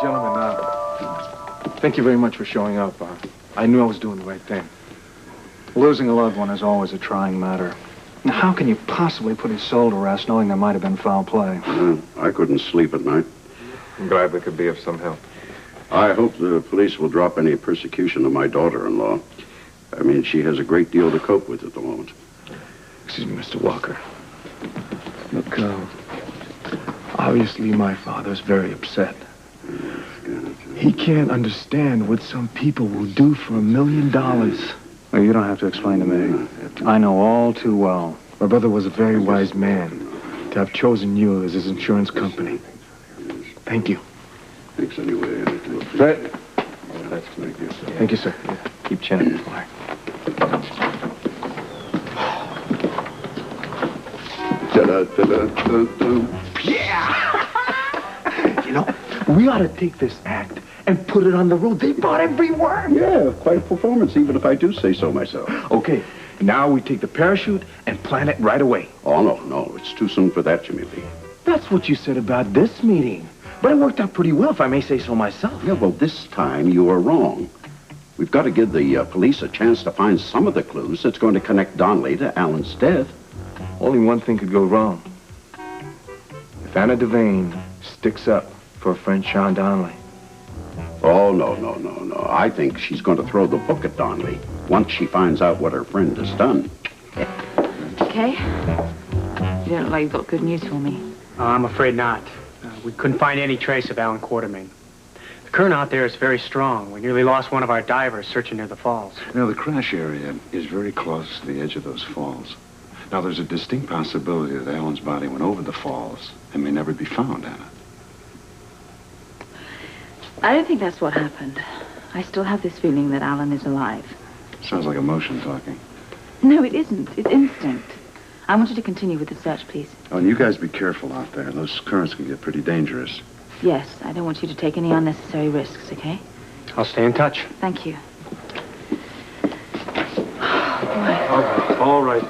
Gentlemen, thank you very much for showing up. I knew I was doing the right thing. Losing a loved one is always a trying matter. Now, how can you possibly put his soul to rest knowing there might have been foul play? I couldn't sleep at night. I'm glad we could be of some help. I hope the police will drop any persecution of my daughter-in-law. I mean, she has a great deal to cope with at the moment. Excuse me, Mr. Walker. Look, obviously my father's very upset. He can't understand what some people will do for $1 million. Well, you don't have to explain to me. I know all too well. My brother was a very wise man to have chosen you as his insurance company. Thank you. Thanks anyway. Fred. Thank you. Thank you, sir. Yeah. Keep chatting. All right. Yeah! You know, we ought to take this act and put it on the road. They bought every word. Yeah, quite a performance, even if I do say so myself. Okay, now we take the parachute and plan it right away. Oh, no, it's too soon for that, Jimmy Lee. That's what you said about this meeting. But it worked out pretty well, if I may say so myself. Yeah, well, this time you are wrong. We've got to give the police a chance to find some of the clues that's going to connect Donnelly to Alan's death. Only one thing could go wrong. If Anna Devane sticks up for her friend Sean Donnelly. Oh, no. I think she's going to throw the book at Donnelly once she finds out what her friend has done. Okay? You don't look like you've got good news for me. I'm afraid not. We couldn't find any trace of Alan Quartermaine. The current out there is very strong. We nearly lost one of our divers searching near the falls. You know, the crash area is very close to the edge of those falls. Now, there's a distinct possibility that Alan's body went over the falls and may never be found, Anna. I don't think that's what happened. I still have this feeling that Alan is alive. Sounds like emotion talking. No, it isn't. It's instinct. I want you to continue with the search, please. Oh, and you guys be careful out there. Those currents can get pretty dangerous. Yes, I don't want you to take any unnecessary risks, okay? I'll stay in touch. Thank you. All right.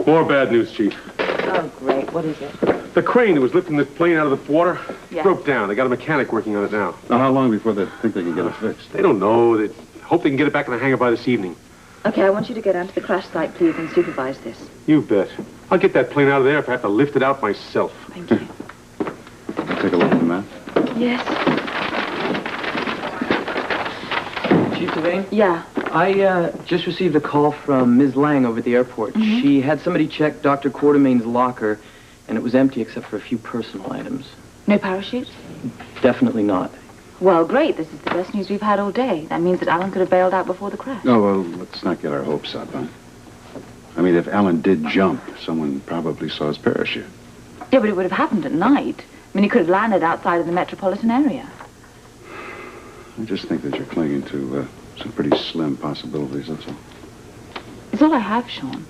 More bad news, Chief. Oh, great. What is it? The crane that was lifting the plane out of the water Yeah. broke down. They got a mechanic working on it now. Now, how long before they think they can get it fixed? They don't know. They hope they can get it back in the hangar by this evening. Okay, I want you to go down to the crash site, please, and supervise this. You bet. I'll get that plane out of there if I have to lift it out myself. Thank you. Take a look at the map. Yes? Chief Devane? Yeah. I just received a call from Ms. Lang over at the airport. Mm-hmm. She had somebody check Dr. Quartermaine's locker, and it was empty except for a few personal items. No parachute? Definitely not. Well, great. This is the best news we've had all day. That means that Alan could have bailed out before the crash. No, well, let's not get our hopes up, huh? I mean, if Alan did jump, someone probably saw his parachute. Yeah, but it would have happened at night. I mean, he could have landed outside of the metropolitan area. I just think that you're clinging to some pretty slim possibilities, that's all. It's all I have, Sean.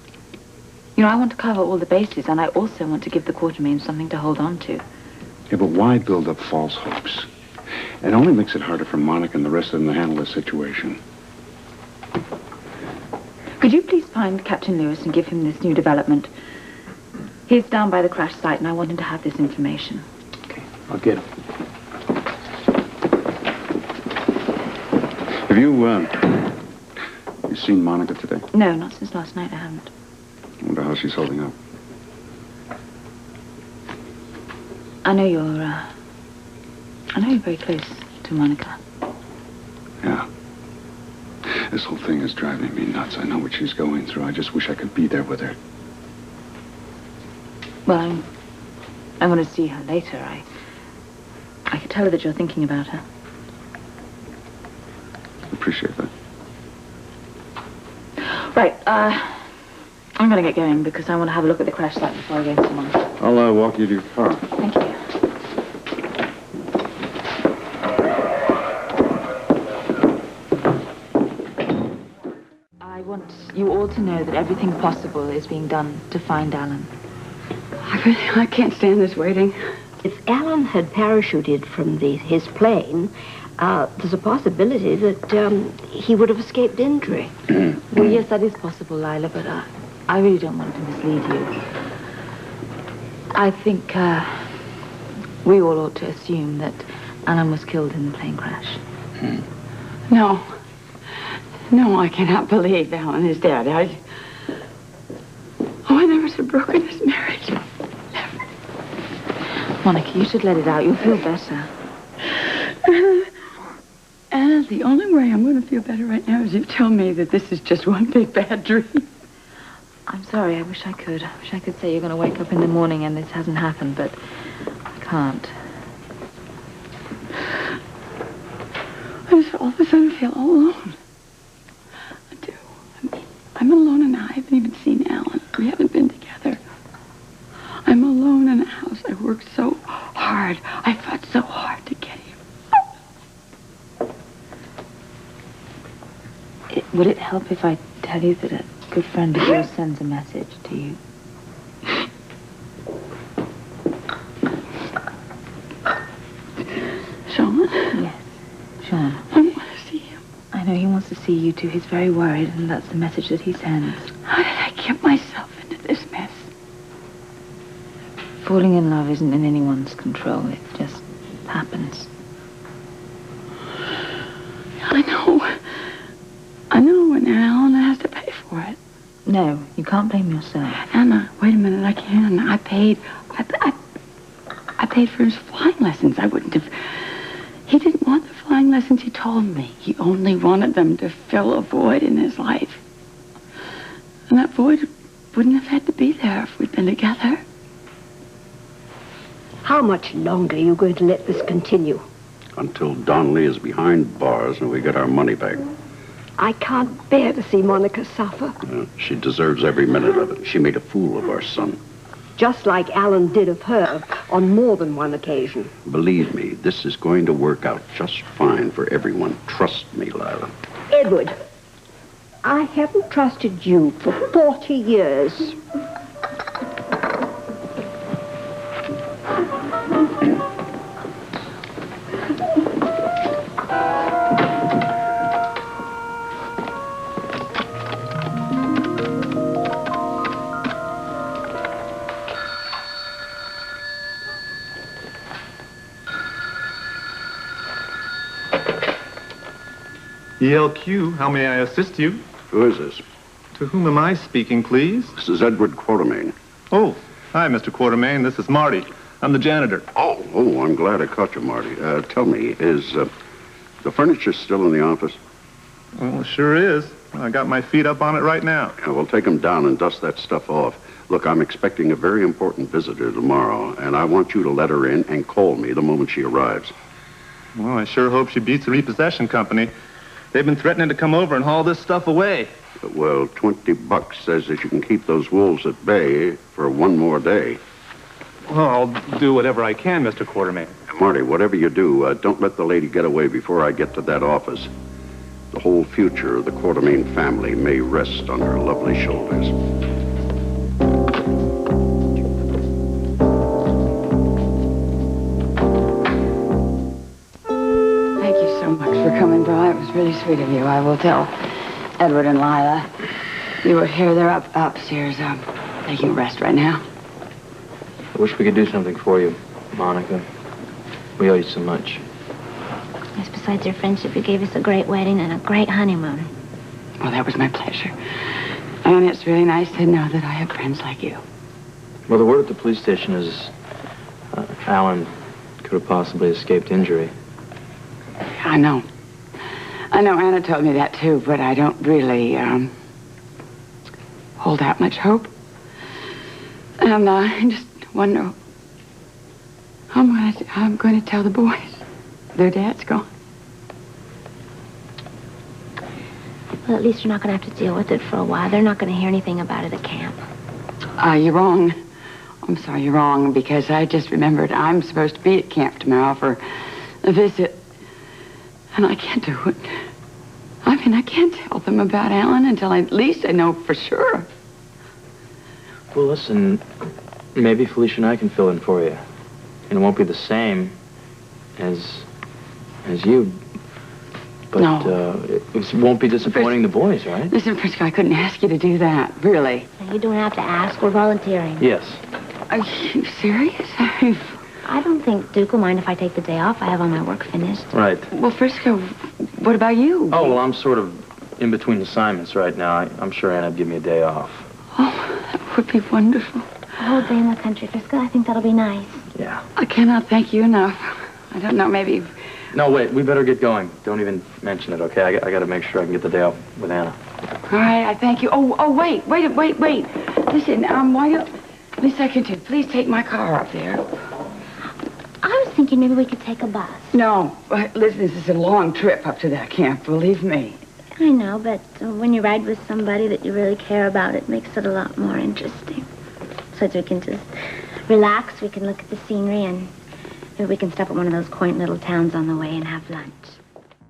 You know, I want to cover all the bases, and I also want to give the Quartermaines something to hold on to. Yeah, but why build up false hopes? It only makes it harder for Monica and the rest of them to handle the situation. Could you please find Captain Lewis and give him this new development? He's down by the crash site, and I want him to have this information. Okay, I'll get him. Have you seen Monica today? No, not since last night, I haven't. I wonder how she's holding up. I know you're very close to Monica. Yeah. This whole thing is driving me nuts. I know what she's going through. I just wish I could be there with her. Well, I'm going to see her later. I could tell her that you're thinking about her. Appreciate that. Right, I'm going to get going because I want to have a look at the crash site before I go into Monica. I'll walk you to your car. Thank you. I want you all to know that everything possible is being done to find Alan. I can't stand this waiting. If Alan had parachuted from his plane, there's a possibility that he would have escaped injury. Well, yes, that is possible, Lila, but I really don't want to mislead you. I think we all ought to assume that Alan was killed in the plane crash. No. No, I cannot believe Alan is dead. I never should have broken his marriage. Never. Monica, you should let it out. You'll feel better. Anna, the only way I'm going to feel better right now is you tell me that this is just one big bad dream. I'm sorry. I wish I could. I wish I could say you're going to wake up in the morning and this hasn't happened, but I can't. I just all of a sudden feel all alone. I do. I'm alone and I haven't even seen Alan. We haven't been together. I'm alone in a house. I worked so hard. I fought so hard to get him. Would it help if I tell you that a good friend of yours sends a message to you? Sean? Yes, Sean. I want to see him. I know he wants to see you too. He's very worried, and that's the message that he sends. How did I get myself into this mess? Falling in love isn't in anyone's control. It just happens. I know. I know, and Alan has to pay for it. No, you can't blame yourself. Anna, wait a minute, I can. I paid for his flying lessons. I wouldn't have... He didn't want the flying lessons, he told me. He only wanted them to fill a void in his life. And that void wouldn't have had to be there if we'd been together. How much longer are you going to let this continue? Until Donnelly is behind bars and we get our money back. I can't bear to see Monica suffer. She deserves every minute of it. She made a fool of our son. Just like Alan did of her on more than one occasion. Believe me, this is going to work out just fine for everyone. Trust me, Lila. Edward, I haven't trusted you for 40 years. ELQ, how may I assist you? Who is this? To whom am I speaking, please? This is Edward Quartermaine. Oh, hi, Mr. Quartermaine. This is Marty. I'm the janitor. Oh, I'm glad I caught you, Marty. Tell me, is the furniture still in the office? Well, it sure is. I got my feet up on it right now. Yeah, we'll take them down and dust that stuff off. Look, I'm expecting a very important visitor tomorrow, and I want you to let her in and call me the moment she arrives. Well, I sure hope she beats the repossession company. They've been threatening to come over and haul this stuff away. Well, $20 says that you can keep those wolves at bay for one more day. Well, I'll do whatever I can, Mr. Quartermaine. Marty, whatever you do, don't let the lady get away before I get to that office. The whole future of the Quartermaine family may rest on her lovely shoulders. Thank you so much for coming by. It was really sweet of you. I will tell Edward and Lila. You were here. They're upstairs, taking a rest right now. I wish we could do something for you, Monica. We owe you so much. Yes, besides your friendship, you gave us a great wedding and a great honeymoon. Well, that was my pleasure. And it's really nice to know that I have friends like you. Well, the word at the police station is Alan could have possibly escaped injury. I know. Anna told me that too, but I don't really hold out much hope. And I just wonder how I'm going to tell the boys. Their dad's gone. Well, at least you're not going to have to deal with it for a while. They're not going to hear anything about it at camp. You're wrong. I'm sorry, you're wrong, because I just remembered I'm supposed to be at camp tomorrow for a visit. And I can't do it. I mean, I can't tell them about Alan until at least I know for sure. Well, listen, maybe Felicia and I can fill in for you. And it won't be the same as you. But, No. It won't be disappointing the boys, right? Listen, Frisco, I couldn't ask you to do that, really. You don't have to ask. We're volunteering. Yes. Are you serious? I don't think Duke will mind if I take the day off. I have all my work finished. Right. Well, Frisco, what about you? Oh, well, I'm sort of in between assignments right now. I'm sure Anna'd give me a day off. Oh, that would be wonderful. A whole day in the country, Frisco. I think that'll be nice. Yeah. I cannot thank you enough. I don't know, maybe... No, wait, we better get going. Don't even mention it, okay? I got to make sure I can get the day off with Anna. All right, I thank you. Oh, wait. Listen, why don't... Miss Secretary, please take my car up there. I was thinking maybe we could take a bus. No, listen, this is a long trip up to that camp, believe me. I know, but when you ride with somebody that you really care about, it makes it a lot more interesting. So we can just relax, we can look at the scenery, and maybe we can stop at one of those quaint little towns on the way and have lunch.